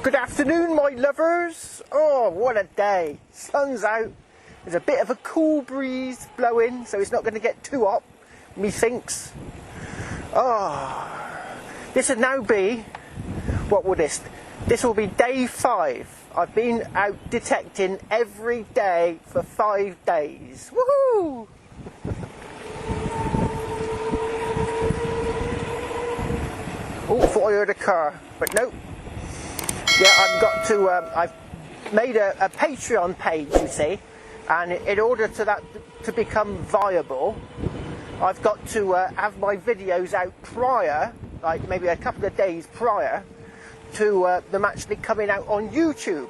Good afternoon, my lovers. Oh, what a day. Sun's out. There's a bit of a cool breeze blowing, so it's not going to get too hot, methinks. Oh, this would now be, what will this will be day 5. I've been out detecting every day for 5 days. Woohoo! Oh, I thought I heard a car, but nope. Yeah, I've got to, I've made a Patreon page, you see, and in order to that to become viable, I've got to have my videos out prior, like maybe a couple of days prior to them actually coming out on YouTube.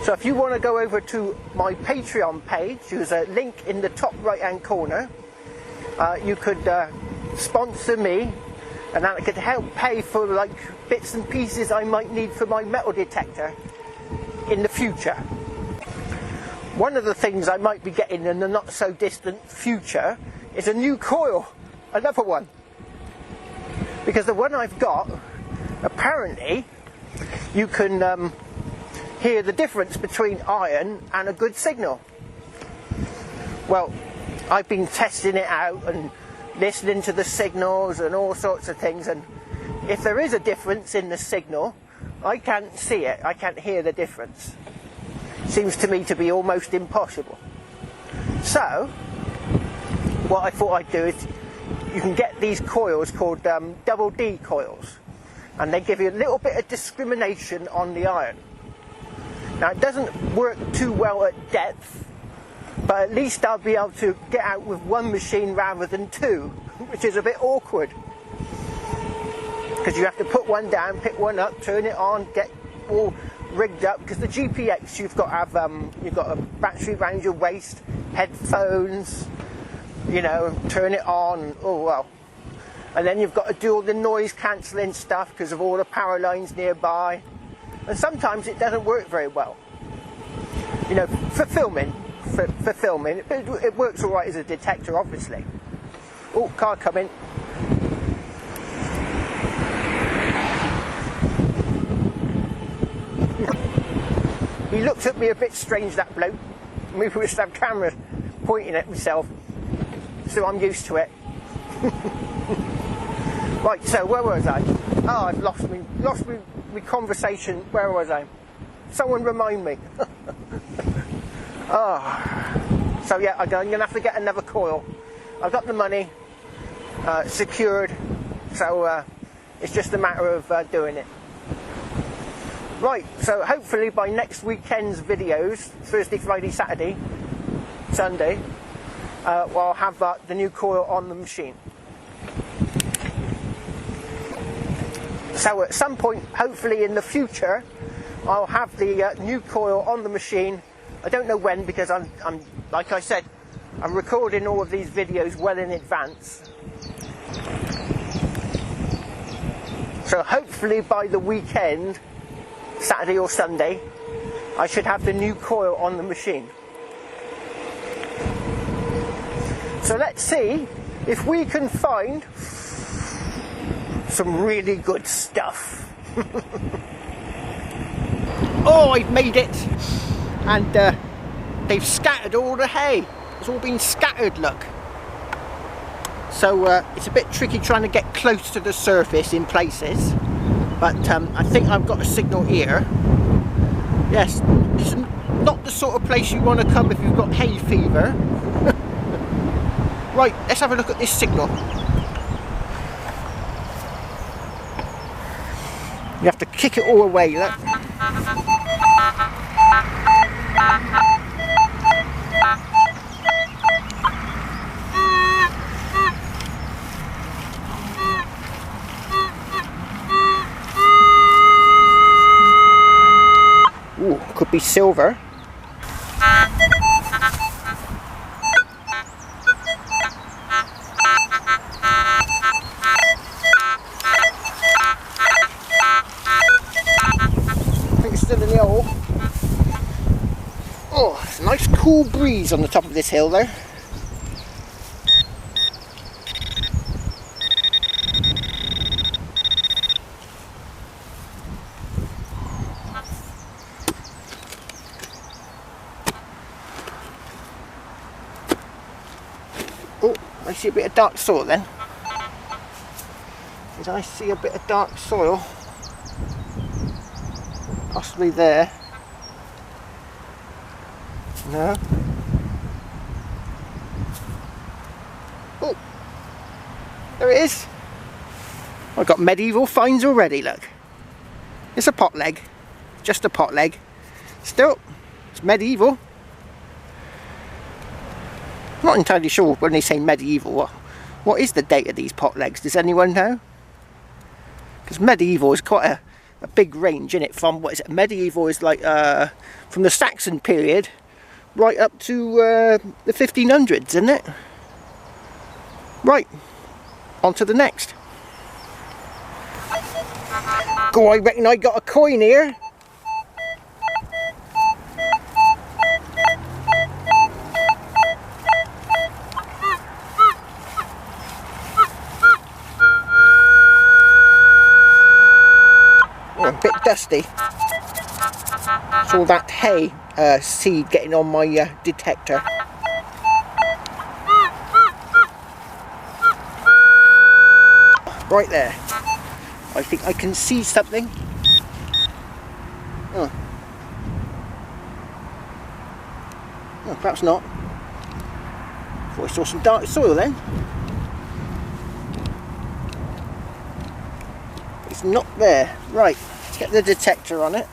So if you want to go over to my Patreon page, there's a link in the top right hand corner. You could sponsor me, and that could help pay for like bits and pieces I might need for my metal detector in the future. One of the things I might be getting in the not so distant future is a new coil, another one. Because the one I've got, apparently you can hear the difference between iron and a good signal. Well, I've been testing it out and listening to the signals and all sorts of things, and if there is a difference in the signal, I can't see it, I can't hear the difference. Seems to me to be almost impossible. So what I thought I'd do is, you can get these coils called double D coils, and they give you a little bit of discrimination on the iron. Now it doesn't work too well at depth, but at least I'll be able to get out with one machine rather than two, which is a bit awkward. Because you have to put one down, pick one up, turn it on, get all rigged up. Because the GPX, you've got to have, you've got a battery around your waist, headphones, you know, turn it on, oh well. And then you've got to do all the noise cancelling stuff because of all the power lines nearby. And sometimes it doesn't work very well. You know, for filming. For filming, it works all right as a detector, obviously. Oh, car coming. He looked at me a bit strange, that bloke. We used to have cameras pointing at myself, so I'm used to it. Right, so where was I? Oh, I've lost me conversation. Where was I? Someone remind me. Oh, so yeah, I'm going to have to get another coil. I've got the money secured, so it's just a matter of doing it. Right, so hopefully by next weekend's videos, Thursday, Friday, Saturday, Sunday, I'll have the new coil on the machine. So at some point, hopefully in the future, I'll have the new coil on the machine. I don't know when, because I'm like I said, I'm recording all of these videos well in advance. So hopefully by the weekend, Saturday or Sunday, I should have the new coil on the machine. So let's see if we can find some really good stuff. Oh, I've made it! And they've scattered all the hay. It's all been scattered, look. So it's a bit tricky trying to get close to the surface in places. But I think I've got a signal here. Yes, it's not the sort of place you want to come if you've got hay fever. Right, let's have a look at this signal. You have to kick it all away, look. Ooh, could be silver. I think it's still in the hole. Oh, it's a nice cool breeze on the top of this hill there. I see a bit of dark soil then. Did I see a bit of dark soil? Possibly there. No. Oh, there it is. I've got medieval finds already, look. It's a pot leg. Just a pot leg. Still, it's medieval. I'm not entirely sure when they say medieval, what is the date of these pot legs? Does anyone know? Because medieval is quite a big range, isn't it? From, what is it? Medieval is like from the Saxon period right up to the 1500s, isn't it? Right, on to the next. Go, I reckon I got a coin here. A bit dusty. It's all that hay seed getting on my detector. Right there. I think I can see something. Oh, perhaps not. Thought I saw some dark soil then. It's not there. Right, let's get the detector on it.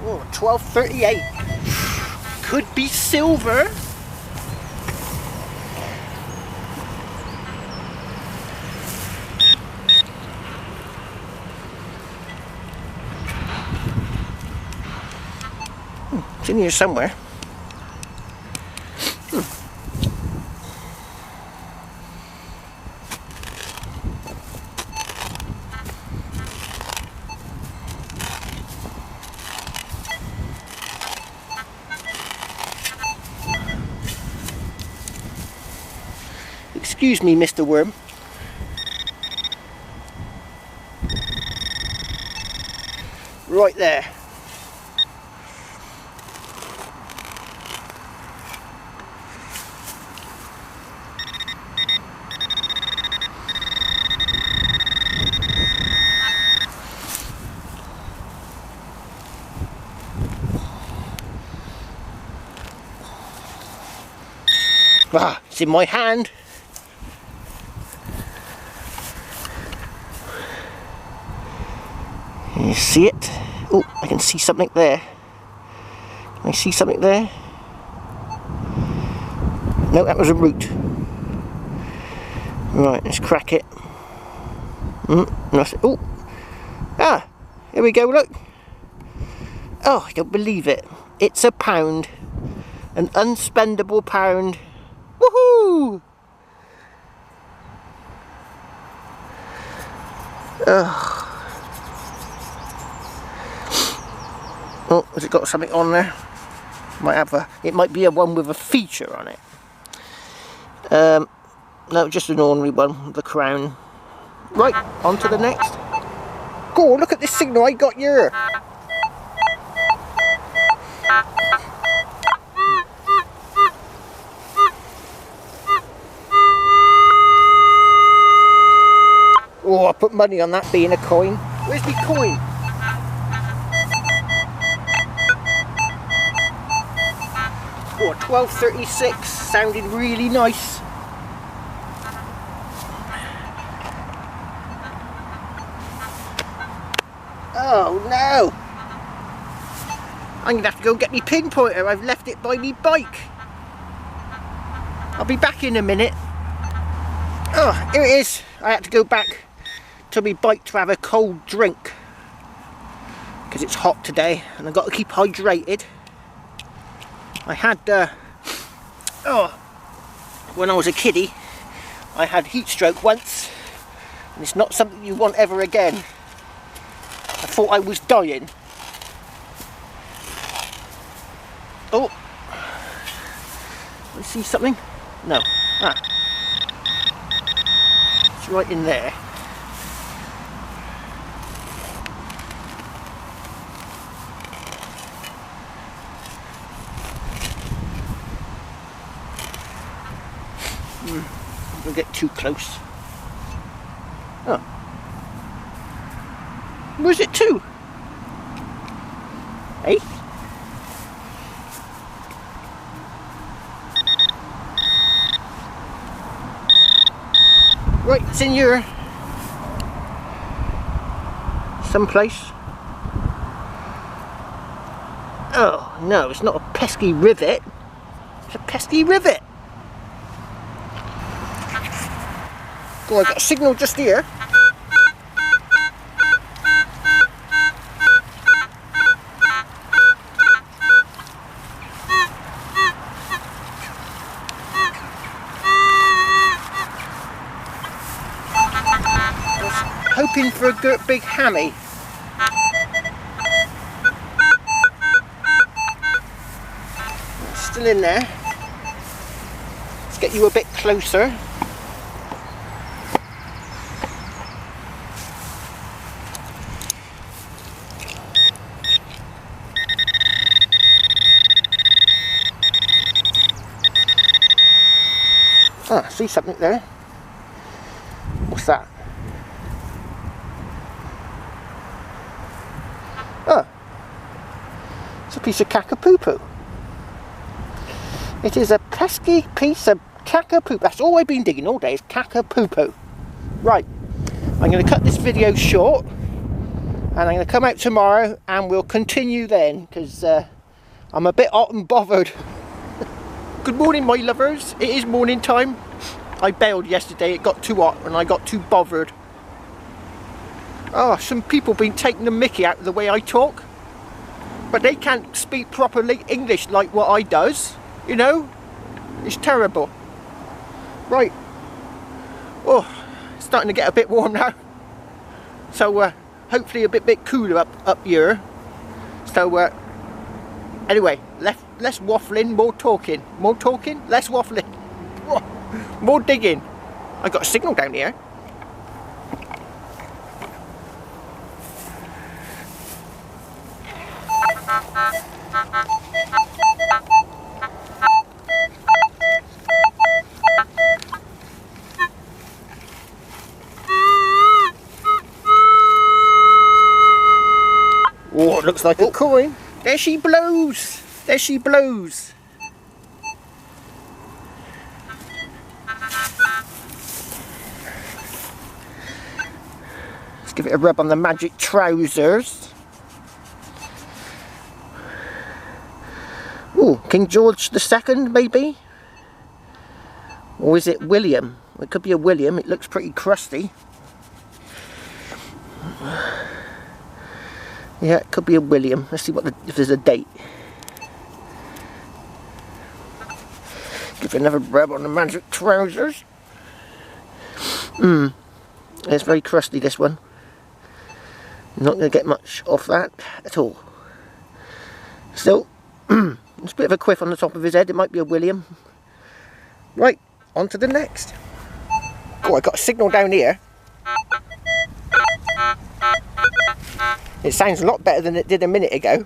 Oh, 1238. Could be silver. It's in here somewhere. Excuse me, Mr. Worm. Right there. Ah, it's in my hand. Can you see it? Oh, I can see something there. Can I see something there? No, that was a root. Right, let's crack it. Oh, ah, here we go, look. Oh, I don't believe it. It's a pound. An unspendable pound. Woohoo! Oh, has it got something on there? Might have a. It might be a one with a feature on it. No, just an ordinary one with a crown. Right, on to the next. Go, look at this signal I got here. Oh, I put money on that being a coin. Where's my coin? Oh, 1236, sounded really nice. Oh no! I'm gonna have to go get me pinpointer. I've left it by me bike. I'll be back in a minute. Oh, here it is. I had to go back to my bike to have a cold drink because it's hot today and I've got to keep hydrated. I had, when I was a kiddie, I had heat stroke once, and it's not something you want ever again. I thought I was dying. Oh, I see something? No. Ah, it's right in there. Don't get too close. Oh. Where's it to? Hey? Right, it's in your someplace. Oh no, it's not a pesky rivet. It's a pesky rivet. Oh, I got a signal just here. Hoping for a good big hammy. Still in there. Let's get you a bit closer. Ah, see something there. What's that? Oh, it's a piece of caca-poo-poo. It is a pesky piece of caca-poo-poo. That's all I've been digging all day, is caca-poo-poo. Right, I'm going to cut this video short, and I'm going to come out tomorrow, and we'll continue then, because I'm a bit hot and bothered. Good morning, my lovers. It is morning time. I bailed yesterday, it got too hot, and I got too bothered. Oh, some people been taking the mickey out of the way I talk, but they can't speak properly English like what I does, you know. It's terrible. Right. Oh, it's starting to get a bit warm now, so hopefully a bit cooler up here. So anyway, less waffling, more talking, less waffling, more digging. I got a signal down here. Oh, it looks like a coin. There she blows. There she blows. Let's give it a rub on the magic trousers. Oh, King George II, maybe? Or is it William? It could be a William. It looks pretty crusty. Yeah, it could be a William. Let's see if there's a date. Give it another rub on the magic trousers. It's very crusty, this one. Not going to get much off that at all. Still, there's a bit of a quiff on the top of his head. It might be a William. Right, on to the next. Oh, I got a signal down here. It sounds a lot better than it did a minute ago.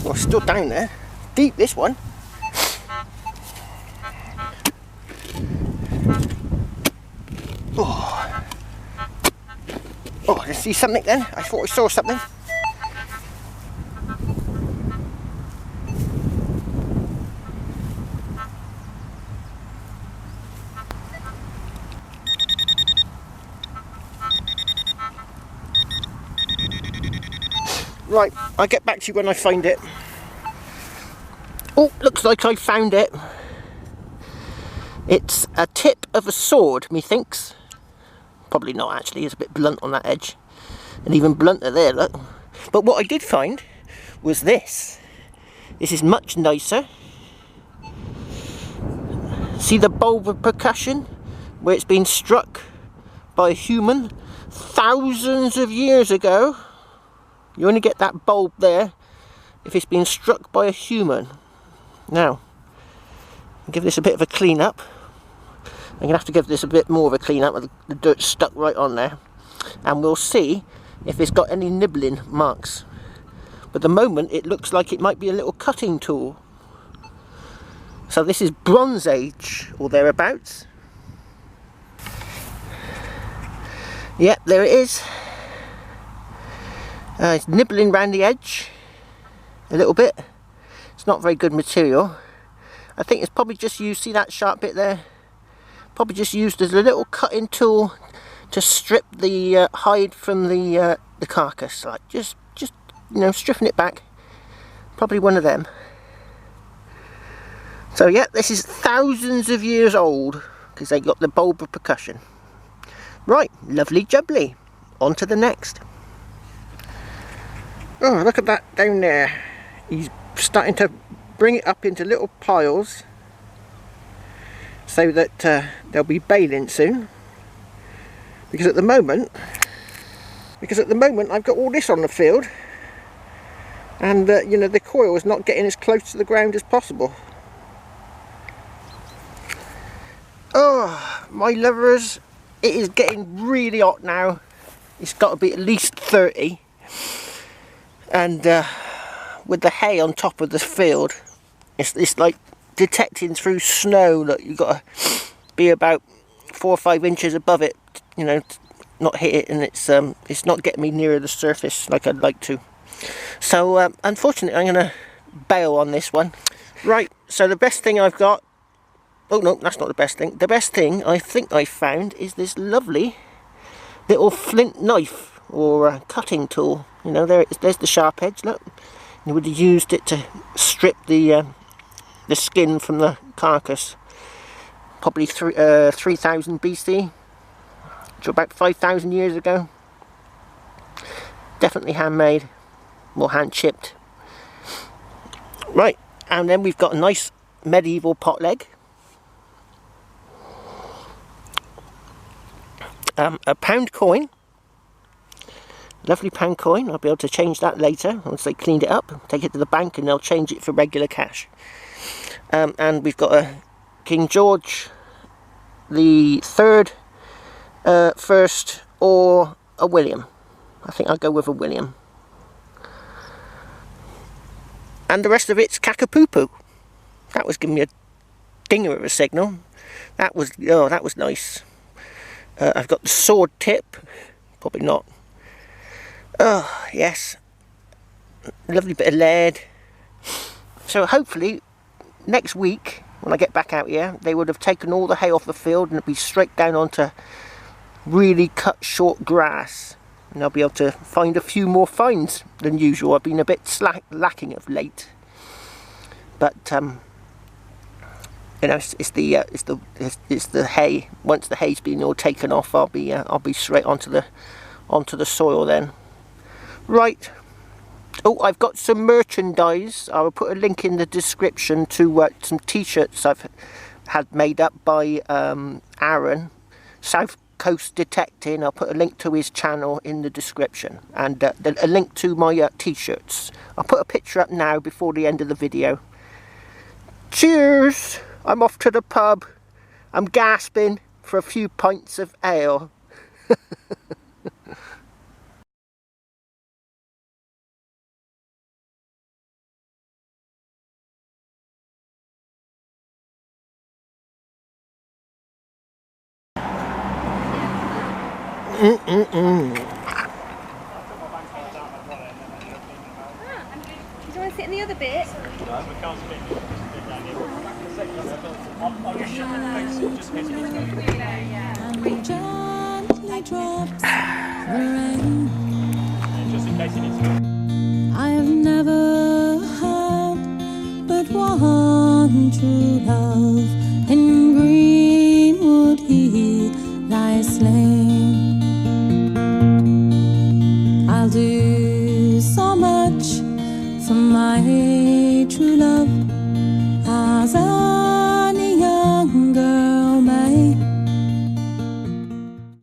Oh, still down there. Deep, this one. Oh, I see something then. I thought I saw something. Right, I'll get back to you when I find it. Oh, looks like I found it. It's a tip of a sword, methinks. Probably not actually, it's a bit blunt on that edge. And even blunter there, look. But what I did find was this. This is much nicer. See the bulb of percussion? Where it's been struck by a human thousands of years ago. You only get that bulb there if it's been struck by a human. Now, I'll give this a bit of a clean up. I'm going to have to give this a bit more of a clean up. The dirt's stuck right on there. And we'll see if it's got any nibbling marks. But at the moment it looks like it might be a little cutting tool. So this is Bronze Age or thereabouts. Yep, there it is. It's nibbling around the edge a little bit. It's not very good material. I think it's probably just used, see that sharp bit there? Probably just used as a little cutting tool to strip the hide from the carcass, like just you know, stripping it back. Probably one of them. So yeah, this is thousands of years old because they got the bulb of percussion. Right, lovely jubbly. On to the next. Oh, look at that down there. He's starting to bring it up into little piles so that they'll be baling soon. Because at the moment I've got all this on the field, and you know, the coil is not getting as close to the ground as possible. Oh, my lovers, it is getting really hot now. It's got to be at least 30, and with the hay on top of the field, it's like detecting through snow. Look, you've got to be about 4 or 5 inches above it, you know, not hit it, and it's not getting me nearer the surface like I'd like to. So unfortunately I'm going to bail on this one. Right, so the best thing I've got, oh no, that's not the best thing. The best thing I think I found is this lovely little flint knife or cutting tool. You know, there's the sharp edge, look. You would have used it to strip the skin from the carcass. Probably 3000 BC, to about 5,000 years ago. Definitely handmade, or hand chipped. Right, and then we've got a nice medieval pot leg. A pound coin. Lovely pound coin. I'll be able to change that later once they cleaned it up. Take it to the bank and they'll change it for regular cash. And we've got a King George the Third, first, or a William. I think I'll go with a William. And the rest of it's cackapoo-poo. That was giving me a dinger of a signal. That was, oh, that was nice. I've got the sword tip. Probably not. Oh, yes. Lovely bit of lead. So hopefully next week, when I get back out here, they would have taken all the hay off the field and it'd be straight down onto really cut short grass. And I'll be able to find a few more finds than usual. I've been a bit lacking of late. But you know, it's the hay. Once the hay's been all taken off, I'll be straight onto the soil then. Right. Oh, I've got some merchandise. I will put a link in the description to some t-shirts I've had made up by Aaron, South Coast Detecting. I'll put a link to his channel in the description, and a link to my t-shirts. I'll put a picture up now before the end of the video. Cheers! I'm off to the pub. I'm gasping for a few pints of ale. Do you want to sit in the other bit? And gently drops the rain. Just in case you need to. I'll do so much for my true love as I